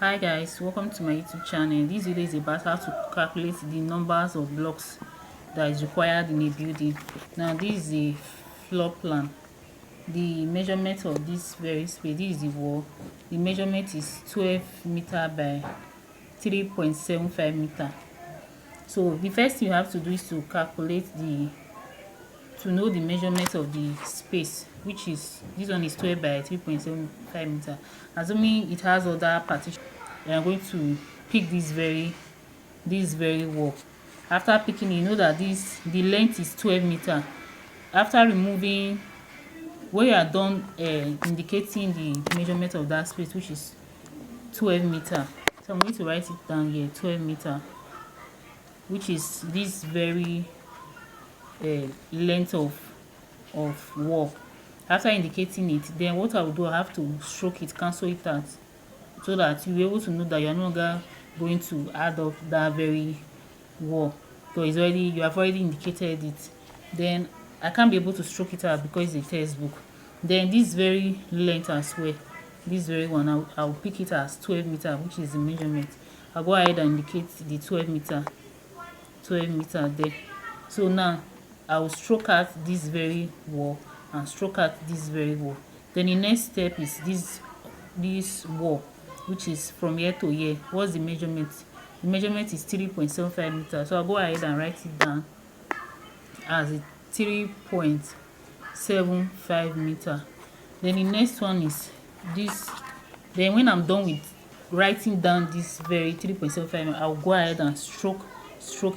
Hi guys, welcome to my YouTube channel. This video is about how to calculate the numbers of blocks that is required in a building. Now this is a floor plan. The measurement of this very space, this is the wall. The measurement is 12 meter by 3.75 meter. So the first thing you have to do is to calculate to know the measurement of the space, which is this one is 12 by 3.75 meter. Assuming it has other partition, we are going to pick this very wall. After picking, you know that the length is 12 meter. After removing, when you are done indicating the measurement of that space, which is 12 meter, so I'm going to write it down here, 12 meter, which is this very length of wall. After indicating it, then what I will do, I have to stroke it, cancel it out, so that you'll be able to know that you're no longer going to add up that very wall, because you have already indicated it. Then I can't be able to stroke it out because it's a textbook. Then this very length as well, this very one, I'll pick it as 12 meter, which is the measurement. I'll go ahead and indicate the 12 meter there. So now I will stroke out this very wall and stroke out this very wall. Then the next step is this wall, which is from here to here. What's the measurement? The measurement is 3.75 meters. So I'll go ahead and write it down as 3.75 meter. Then the next one is this. Then when I'm done with writing down this very 3.75, I'll go ahead and stroke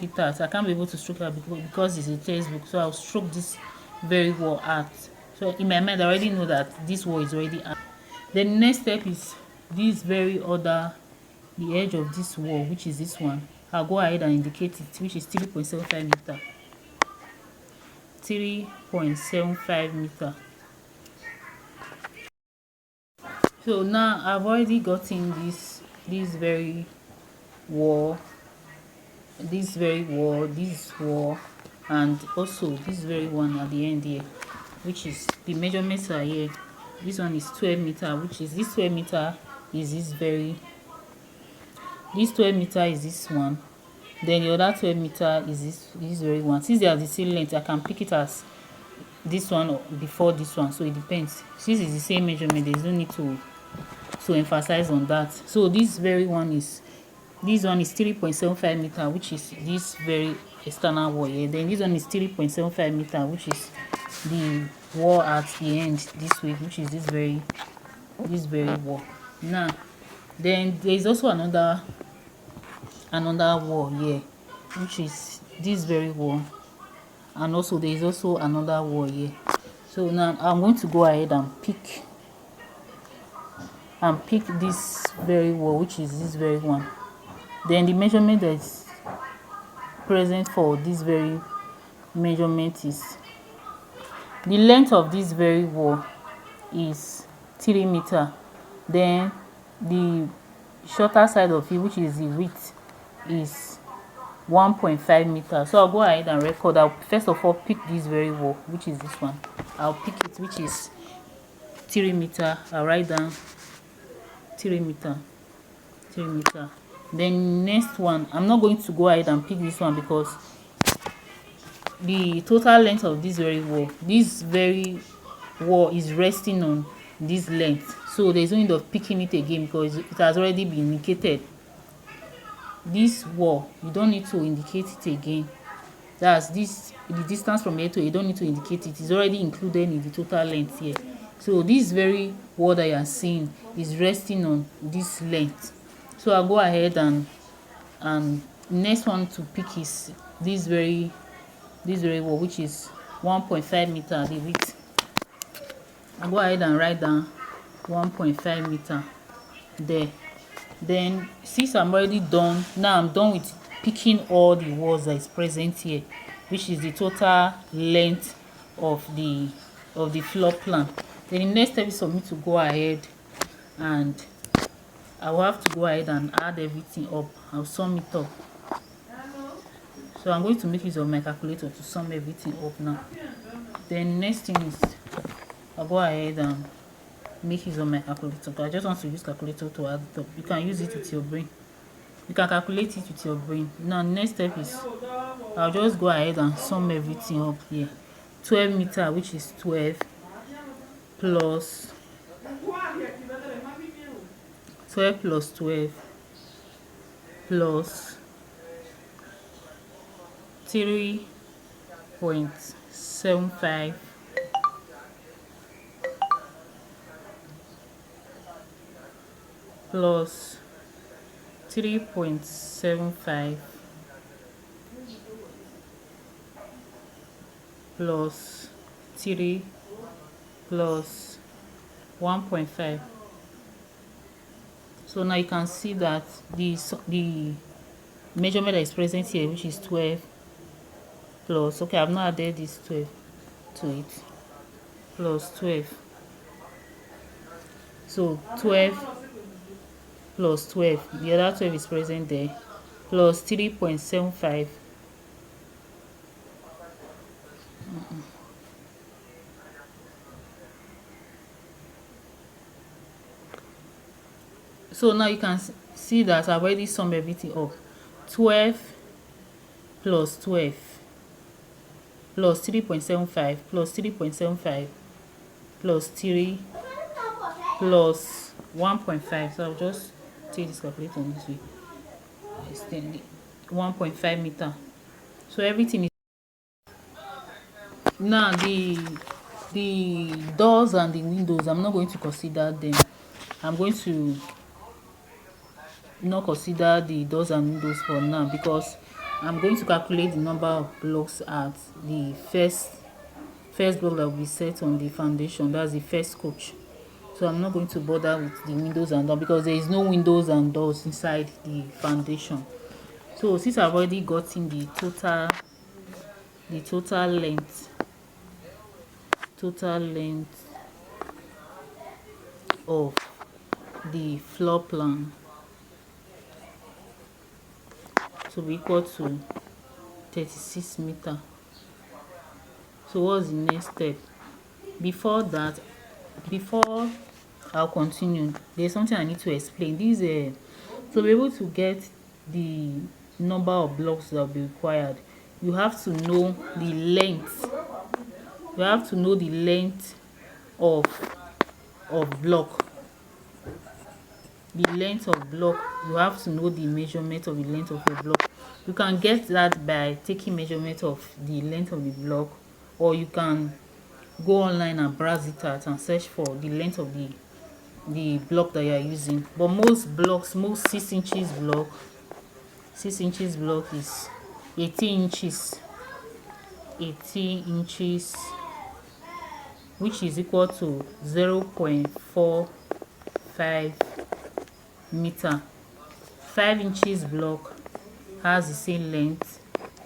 it out. I can't be able to stroke it out because it's a textbook, so I'll stroke this very wall out. So in my mind, I already know that this wall is already out. Then the next step is this very other, the edge of this wall, which is this one. I'll go ahead and indicate it, which is 3.75 meter. 3.75 meter. So now I've already gotten this very wall, this wall, and also this very one at the end here, which is the measurements are here. This one is 12 meter, which is this 12 meter is this 12 meter is this one. Then the other 12 meter is this very one. Since they are the same length, I can pick it as this one or before this one, so it depends. Since it's the same measurement, there's no need to emphasize on that. So this one is 3.75 meter, which is this very external wall here. Then this one is 3.75 meter, which is the wall at the end this way, which is this very wall. Now then there is also another wall here, which is this very wall, and also there is also another wall here. So now I'm going to go ahead and pick this very wall, which is this very one. Then the measurement that is present for this very measurement is the length of this very wall is 3 meter. Then the shorter side of it, which is the width, is 1.5 meter. So I'll go ahead and record. I'll first of all pick this very wall, which is this one. I'll pick it, which is 3 meter. I'll write down 3 meter. Then next one, I'm not going to go ahead and pick this one because the total length of this very wall is resting on this length, so there's no need of picking it again because it has already been indicated. This wall, you don't need to indicate it again. That's the distance from here to here, you don't need to indicate it. It's already included in the total length here. So this very wall that you are seeing is resting on this length. So I'll go ahead and next one to pick is this very wall, which is 1.5 meter the width. I'll go ahead and write down 1.5 meter there. Then since I'm already done, now I'm done with picking all the walls that is present here, which is the total length of the floor plan. Then the next step is for me to go ahead and I will have to go ahead and add everything up. I'll sum it up. So I'm going to make use of my calculator to sum everything up now. Then next thing is I'll go ahead and make use of my calculator. I just want to use calculator to add it up. You can use it with your brain. You can calculate it with your brain. Now next step is I'll just go ahead and sum everything up here. 12 meter, which is 12 plus 12 plus 12 plus 3.75 plus 3.75 plus 3 plus 1.5. So now you can see that the measurement that is present here, which is 12 plus, okay, I've not added this 12 to it, plus 12. So 12 plus 12, the other 12 is present there, plus 3.75 So now you can see that I've already summed everything up. 12 plus 12 plus 3.75 plus 3.75 plus 3 plus 1.5. So I'll just take this calculator on this way. Extend it. 1.5 meter. So everything is now the doors and the windows, I'm not going to consider them. I'm going to not consider the doors and windows for now, because I'm going to calculate the number of blocks at the first block that will be set on the foundation. That's the first coach. So I'm not going to bother with the windows and doors, because there is no windows and doors inside the foundation. So since I've already gotten the total length of the floor plan to be equal to 36 meter. So what's the next step? Before I'll continue, there's something I need to explain. This to be able to get the number of blocks that will be required, you have to know the length. You have to know the length of block. The length of block, you have to know the measurement of the length of your block. You can get that by taking measurement of the length of the block, or you can go online and browse it out and search for the length of the block that you are using. But most 6 inches block is 18 inches, which is equal to 0.45 meter. 5 inches block has the same length,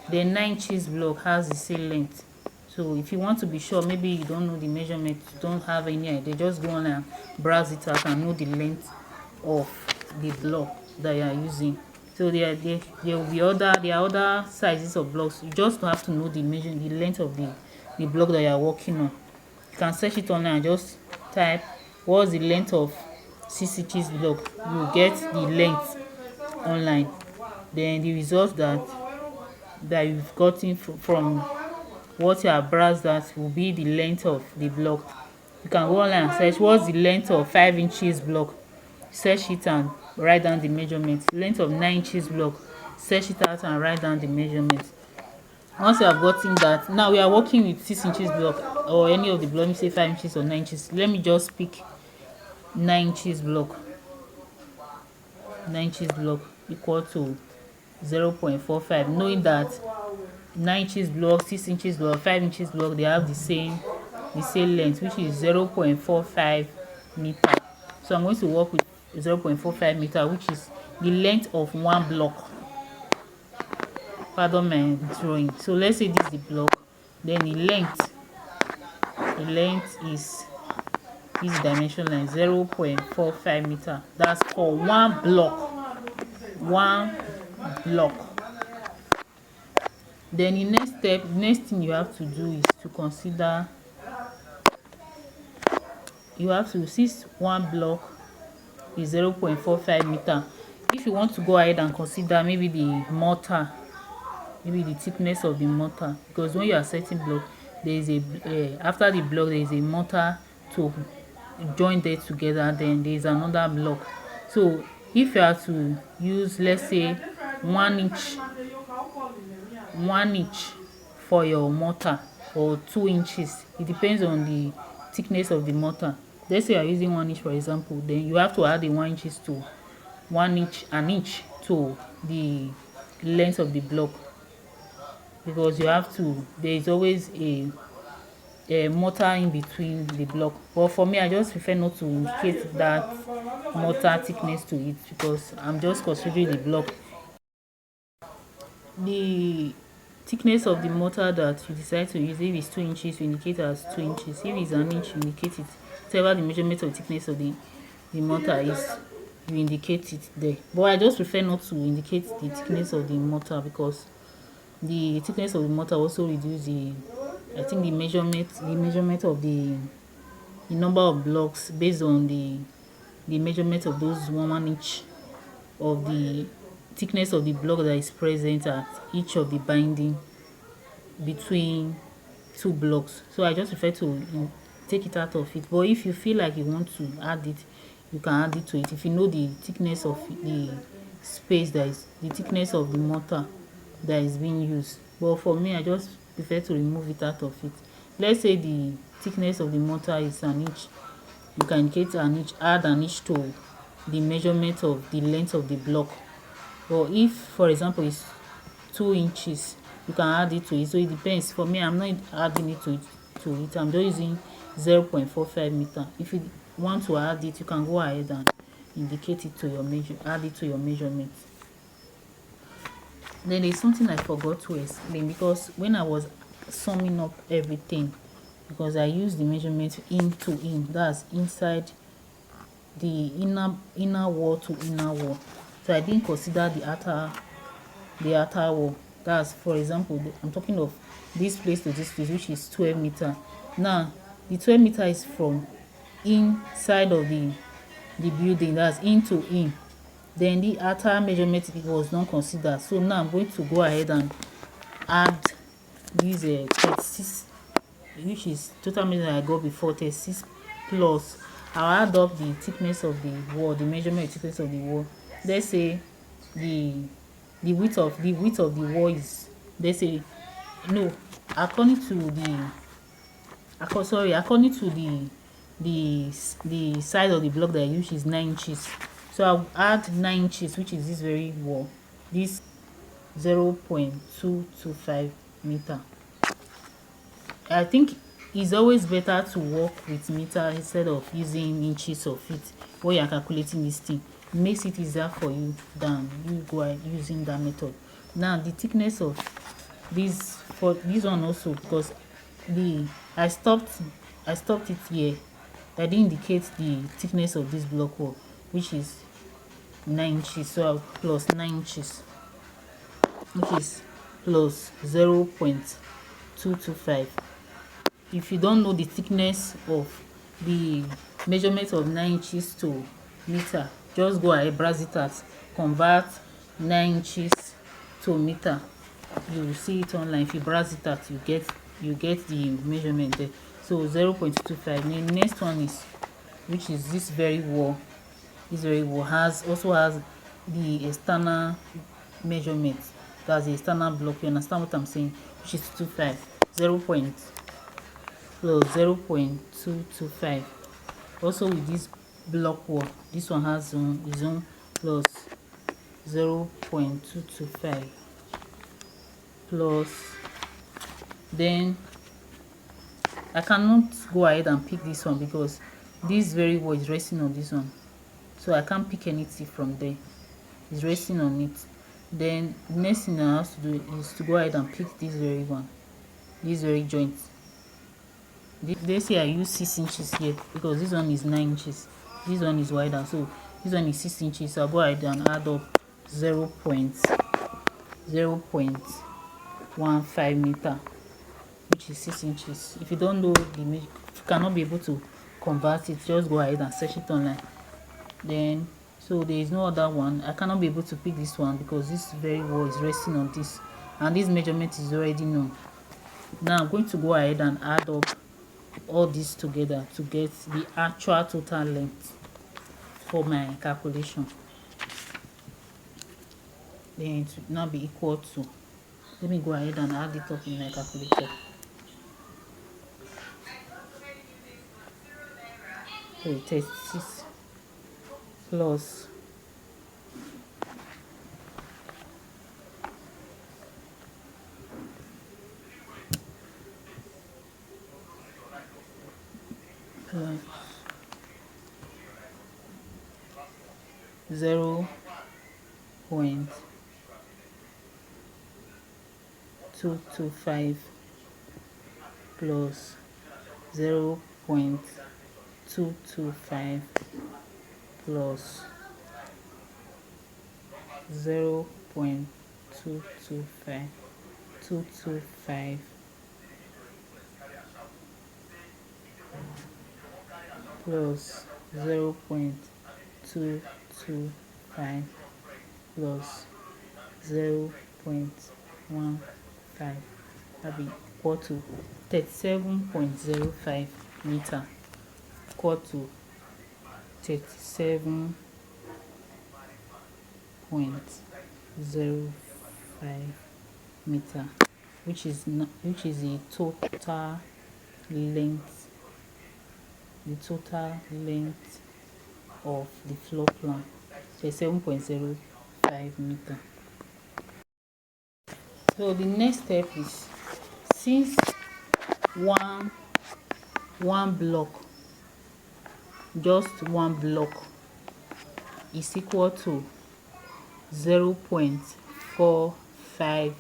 then 9 inches block has the same length. So if you want to be sure, maybe you don't know the measurement, you don't have any idea, just go on and browse it out and know the length of the block that you are using. So there will be other sizes of blocks. You just have to know the length of the block that you are working on. You can search it online and just type what's the length of 6 inches block. You get the length online. Then the result that you've gotten from what you have browsed at will be the length of the block. You can go online and search what's the length of 5 inches block. Search it and write down the measurement. Length of 9 inches block. Search it out and write down the measurement. Once you have gotten that, now we are working with 6 inches block or any of the block. Let me say 5 inches or 9 inches. Let me just pick 9 inches block. 9 inches block equal to 0.45, knowing that 9 inches block, 6 inches block, 5 inches block, they have the same length, which is 0.45 meter. So I'm going to work with 0.45 meter, which is the length of one block. Pardon my drawing. So let's say this is the block, then the length is this dimension line, 0.45 meter. That's for one block. Then the next thing you have to do is to consider you have to, since one block is 0.45 meter, if you want to go ahead and consider maybe the mortar, maybe the thickness of the mortar, because when you are setting block, there is a after the block there is a mortar to join them together, then there is another block. So if you are to use, let's say, 1 inch for your mortar, or 2 inches, it depends on the thickness of the mortar. Let's say you are using 1 inch, for example, then you have to add the 1 inches to 1 inch, an inch to the length of the block, because you have to, there is always a mortar in between the block. But for me, I just prefer not to indicate that mortar thickness to it, because I'm just considering the block. The thickness of the mortar that you decide to use, if it's 2 inches, you indicate as 2 inches. If it's an inch, you indicate it. Whatever the measurement of thickness of the mortar is, you indicate it there. But I just prefer not to indicate the thickness of the mortar, because the thickness of the mortar also reduce the, I think, the measurement of the number of blocks based on the measurement of those 1 inch of the thickness of the block that is present at each of the binding between two blocks. So I just prefer to take it out of it. But if you feel like you want to add it, you can add it to it. If you know the thickness of the space, that is the thickness of the mortar that is being used. But for me, I just prefer to remove it out of it. Let's say the thickness of the mortar is an inch, you can get an inch, add an inch to the measurement of the length of the block. But if, for example, it's 2 inches, you can add it to it. So it depends. For me, I'm not adding it to it. I'm just using 0.45 meter. If you want to add it, you can go ahead and indicate it to your add it to your measurement. Then there's something I forgot to explain, because when I was summing up everything, because I used the measurement in to in, that's inside the inner wall to inner wall, so I didn't consider the outer wall. That's, for example, I'm talking of this place to this place, which is 12 meter. Now the 12 meter is from inside of the building, that's in to in. Then the outer measurement was not considered. So now I'm going to go ahead and add this 36, which is total measurement I got before, 36 plus I'll add up the thickness of the wall, the measurement thickness of the wall. Let's say the width of the wall is, let's say, no, according to the size of the block that I use is 9 inches. So I'll add 9 inches, which is this very wall, this 0.225 meter. I think it's always better to work with meter instead of using inches or feet when you're calculating this thing. It makes it easier for you than you go using that method. Now the thickness of this, for this one also, because I stopped it here. I didn't indicate the thickness of this block wall, which is 9 inches. So I'll plus 9 inches, which is plus 0.225. If you don't know the thickness of the measurement of 9 inches to meter, just go ahead, browse it out, convert 9 inches to meter. You will see it online. If you browse it out, you get the measurement there. So 0.25. The next one is, which is this very wall. This very wall also has the external measurement. That's the external block. You understand what I'm saying? Which is 25. 0.225. Also with this block wall, this one has its own plus 0.225 plus. Then I cannot go ahead and pick this one because this very wall is resting on this one, so I can't pick anything from there. It's resting on it. Then the next thing I have to do is to go ahead and pick this very one, this very joint. They say I use 6 inches here because this one is 9 inches, this one is wider, so this one is 6 inches. So I'll go ahead and add up 0.15 meter, which is 6 inches. If you don't know the measure, you cannot be able to convert it, just go ahead and search it online. Then so there is no other one. I cannot be able to pick this one because this very wall is resting on this, and this measurement is already known. Now I'm going to go ahead and add up all this together to get the actual total length for my calculation. Then it will now be equal to, let me go ahead and add it up in my calculator. So 36 plus 0.225 plus 0.225 plus 0.225 plus 0.225 plus 0.15, that be equal to 37.05 meter, equal to 37.05 meter, which is the total length, of the floor plan, 37.05 meter. So the next step is, since one block, just one block is equal to 0.45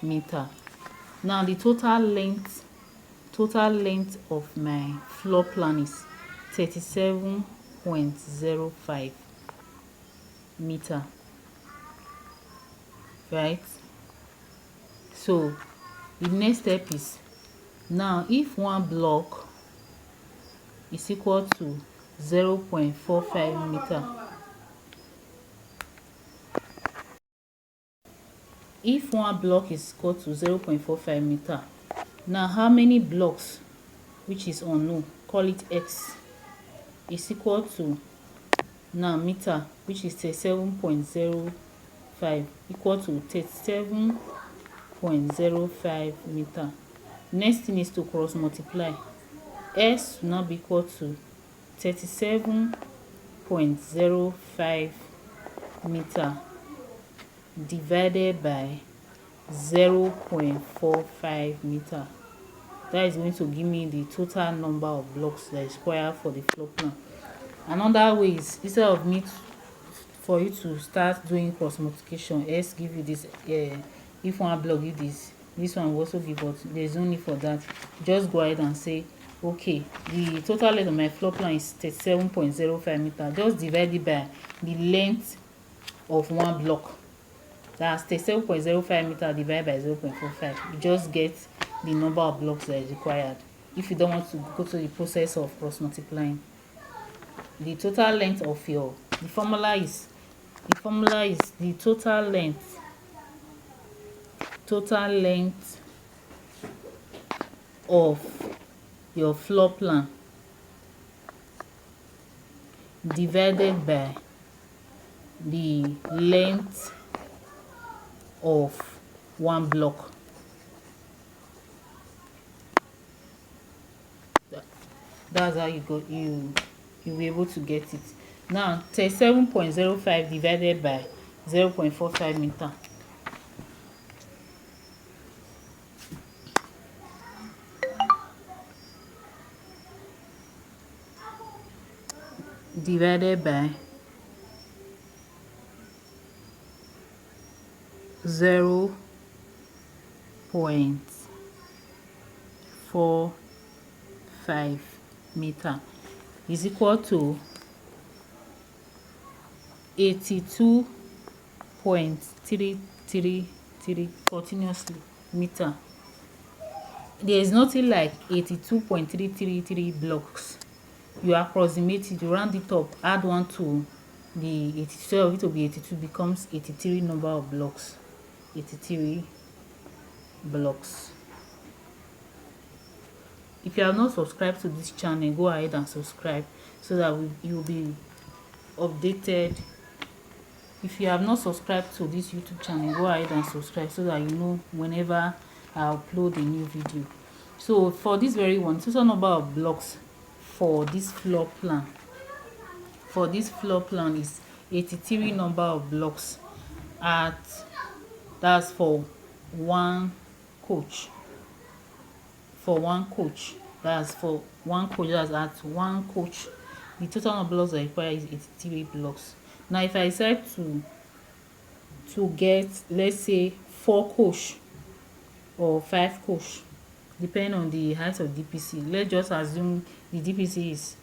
meter. Now the total length of my floor plan is 37.05 meter, right? So the next step is, now if one block is equal to 0.45 meter, if one block is equal to 0.45 meter, now how many blocks, which is unknown, call it x, is equal to, now meter, which is 37.05, equal to 37.05 meter. Next thing is to cross multiply. S will now be equal to 37.05 meter divided by 0.45 meter. That is going to give me the total number of blocks that is required for the floor plan. Another way is, instead of for you to start doing cross multiplication, S give you this, if one block give this one will also give, but there's no need for that. Just go ahead and say, okay, the total length of my floor plan is 37.05 meter. Just divide it by the length of one block. That's 37.05 meter divided by 0.45. You just get the number of blocks that is required. If you don't want to go to the process of cross multiplying, the total length of the formula is the total length of your floor plan divided by the length of one block. That's how you'll be able to get it. Now 37.05 divided by 0.45 meter. Divided by 0.45 meter is equal to 82.333 continuously meter. There is nothing like 82.333 blocks you approximate it, you round it up, add 1 to the 82, instead of it to be 82 becomes 83 number of blocks. 83 blocks. If you have not subscribed to this channel, go ahead and subscribe so that you will be updated. If you have not subscribed to this YouTube channel, go ahead and subscribe so that you know whenever I upload a new video. So for this very one, total number of blocks for this floor plan is 83 number of blocks that's for one coach. That's at one coach. The total number of blocks I require is 83 blocks. Now if I decide to get, let's say, 4 coach or 5 coach, depending on the height of DPC. Let's just assume the DPC is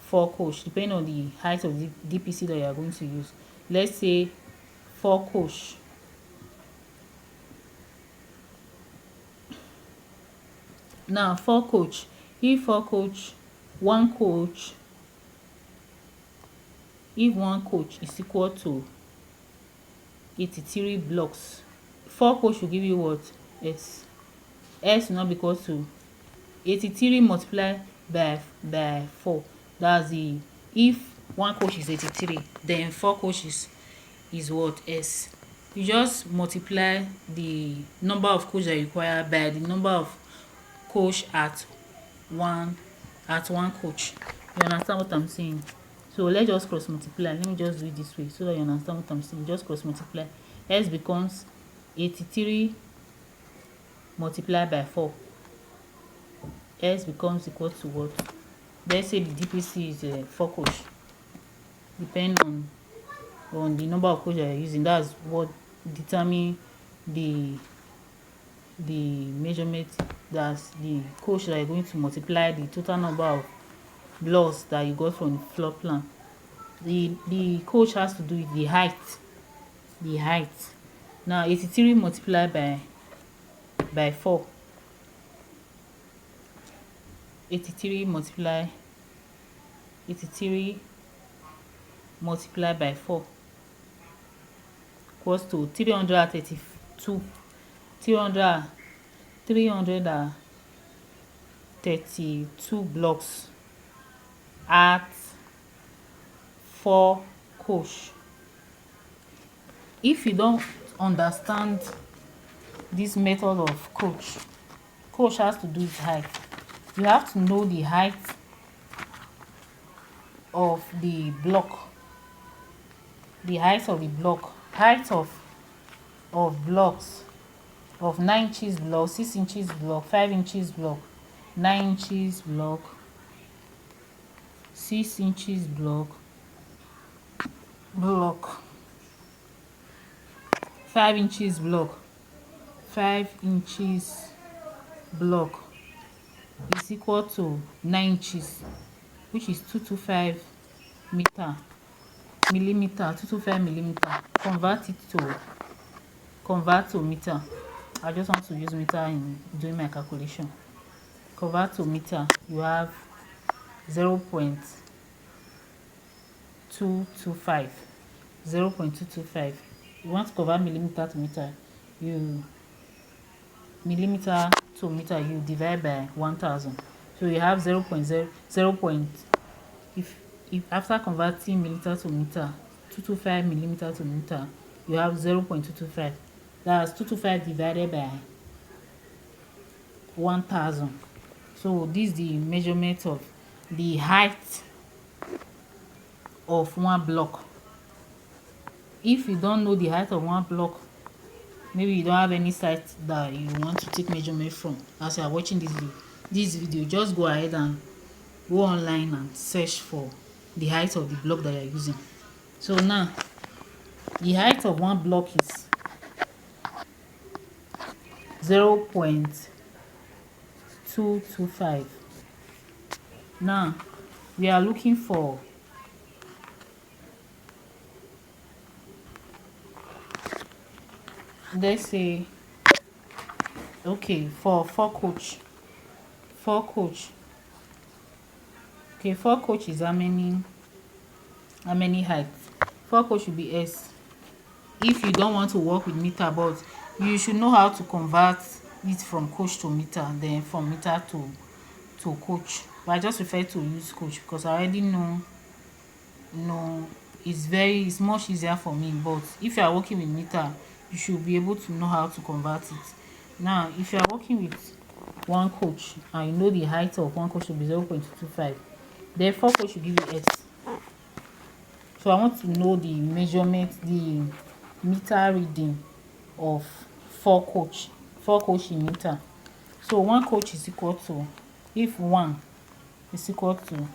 4 coach, depending on the height of the DPC that you are going to use. Let's say 4 coach. Now 4 coach, if 4 coach, one coach, if one coach is equal to 83 blocks, 4 coach will give you what? S will not be equal to 83 multiplied by 4. That's the, if one coach is 83, then 4 coaches is what? S. You just multiply the number of coach that you require by the number of coach at one coach. You understand what I'm saying? So let's just cross multiply. Let me just do it this way so that you understand what I'm saying. Just cross multiply. S becomes 83 multiplied by 4. S becomes equal to what? Let's say the DPC is 4 coach. Depending on the number of coach that you're using, that's what determine the measurement. That's the coach that you're going to multiply the total number of blocks that you got from the floor plan. The coach has to do with the height. Now 83 multiplied by 4. 83 multiplied by 4 equals to 332 blocks at 4 coach. If you don't understand this method of coach has to do with height. You have to know the height of the block. Height of blocks, of 9 inches block, 6 inches block, 5 inches block, 9 inches block, 6 inches block, 5 inches block, 5 inches block is equal to 9 inches, which is 225 millimeter. Convert to meter. I just want to use meter in doing my calculation. Convert to meter. You have 0.225. You want to convert millimeter to meter, millimeter to meter, you divide by 1000. So you have 0.0. If after converting millimeter to meter, 225 millimeter to meter, you have 0.225. That's 225 divided by 1000. So this is the measurement of the height of one block. If you don't know the height of one block, maybe you don't have any site that you want to take measurement from as you are watching this video, just go ahead and go online and search for the height of the block that you are using. So now the height of one block is 0.225. Now we are looking for let's say, okay, for 4 coach Okay, 4 coach is how many heights? 4 coach should be S. If you don't want to work with meter, but you should know how to convert it from coach to meter, then from meter to coach. But I just prefer to use coach because I already know it's much easier for me. But if you are working with meter, you should be able to know how to convert it. Now if you are working with one coach and you know the height of one coach should be 0.225, then 4 coach should give you S. So I want to know the measurement, the meter reading of 4 coach in meter. So 1 coach is equal to, if 1 is equal to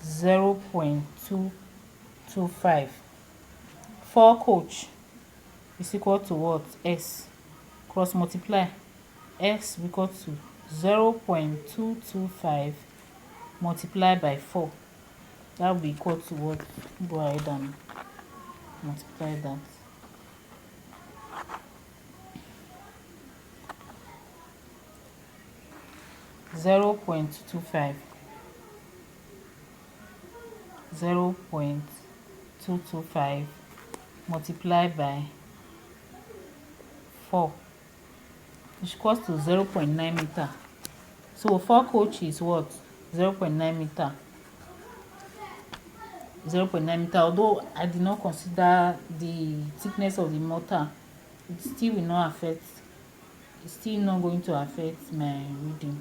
0.225, 4 coach is equal to what? S. Cross multiply. S equal to 0.225 multiplied by 4. That will be equal to what? Go ahead and multiply that. Zero point two two five multiplied by 4, which equals to 0.9 meter. So 4 coach is what? 0.9 meter. 0.9 meter. Although I did not consider the thickness of the mortar, it still will not affect. It's still not going to affect my reading.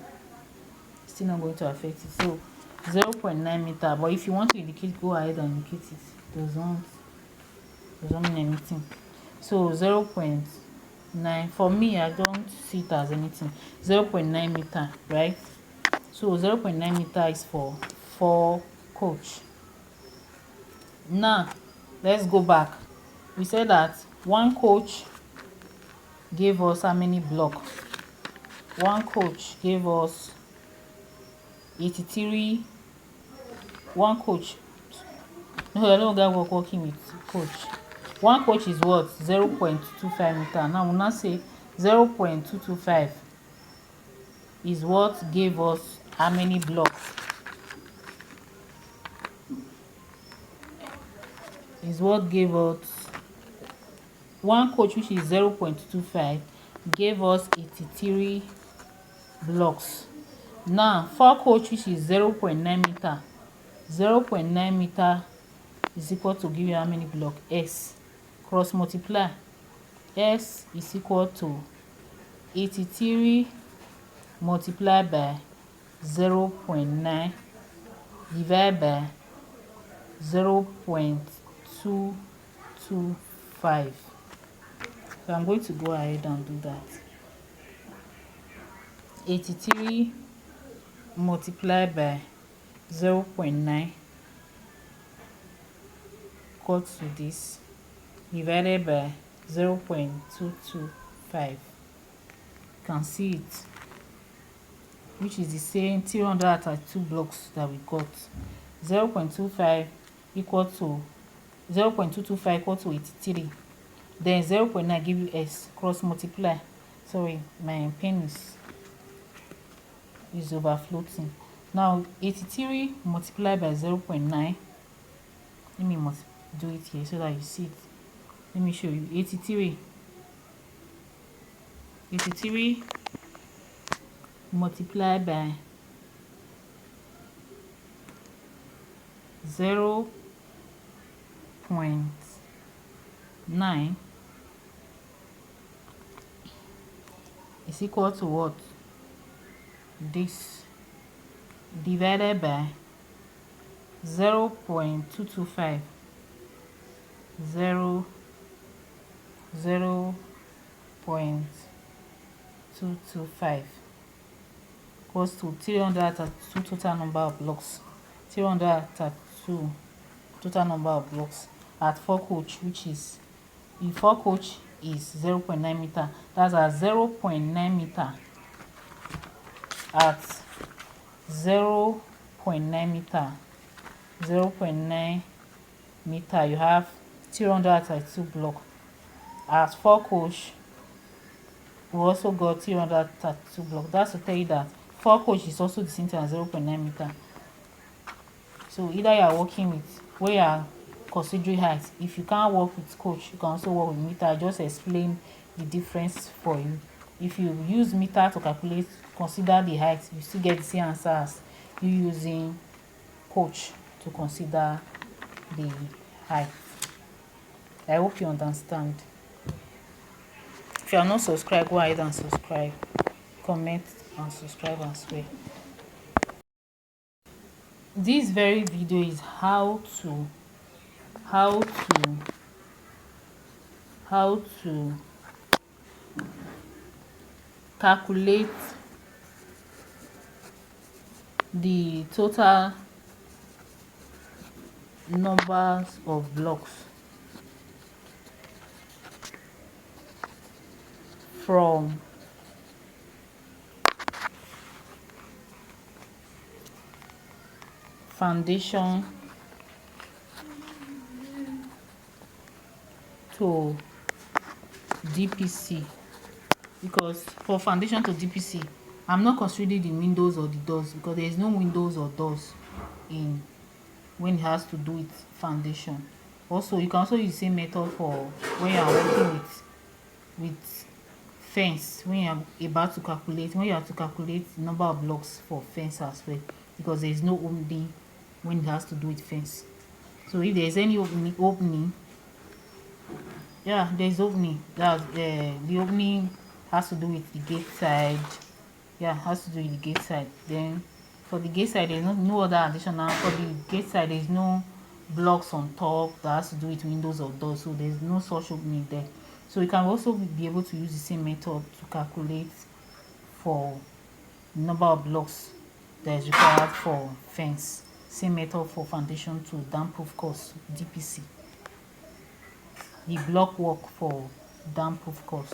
It's still not going to affect it. So 0.9 meter. But if you want to indicate, go ahead and indicate it. Doesn't mean anything. So 0.9, for me, I don't see it as anything. 0.9 meter, right? So 0.9 meter is for 4 coach. Now let's go back. We said that 1 coach gave us how many blocks? 1 coach gave us 83. 1 coach, no, I don't get working with coach. 1 coach is what? 0.25 meter. Now we'll not say 0.225 is what gave us how many blocks? Is what gave us 1 coach, which is 0.25, gave us 83 blocks. Now 4 coach, which is 0.9 meter. 0.9 meter is equal to give you how many block? S. Cross multiply. S is equal to 83 multiplied by 0.9 divided by 0.225. So I'm going to go ahead and do that. 83 multiplied by 0.9 equals to this, divided by 0.225. You can see it, which is the same 332 blocks that we got. 0.25 equal to 0.225 equal to 83. Then 0.9 give you S. Cross multiply. Sorry, my pen is overfloating. Now 83 multiplied by 0.9. Let me do it here so that you see it. Let me show you. 83 multiplied by 0.9 is equal to what? This, divided by 0.225. 0.225 equals to 332 total number of blocks. 332 total number of blocks at 4 coach, which is, if 4 coach is 0.9 meter, that's at 0.9 meter. At 0.9 meter, 0.9 meter, you have 332 block. At 4 coach, we also got 332 block. That's to tell you that 4 coach is also the same thing as 0.9 meter. So either you are working with where you are considering height. If you can't work with coach, you can also work with meter. I just explain the difference for you. If you use meter to calculate, consider the height, you still get the same answer as you using coach to consider the height. I hope you understand. If you are not subscribed, go ahead and subscribe, comment and subscribe as well. This very video is how to calculate the total numbers of blocks from foundation to DPC. Because for foundation to DPC, I'm not considering the windows or the doors, because there is no windows or doors in when it has to do with foundation. Also, you can also use the same method for when you are working with fence, when you are about to calculate, when you have to calculate the number of blocks for fence as well, because there is no opening when it has to do with fence. So if there is any opening, yeah, there is opening. That's the opening has to do with the gate side. Yeah, has to do with the gate side. Then for the gate side, there's no other additional. For the gate side, there's no blocks on top that has to do with windows or doors, so there's no such opening there. So you can also be able to use the same method to calculate for the number of blocks that is required for fence. Same method for foundation to dam proof course, DPC. The block work for dam proof course,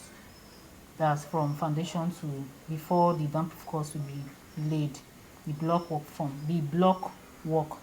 that's from foundation to before the dam proof course will be laid. The block work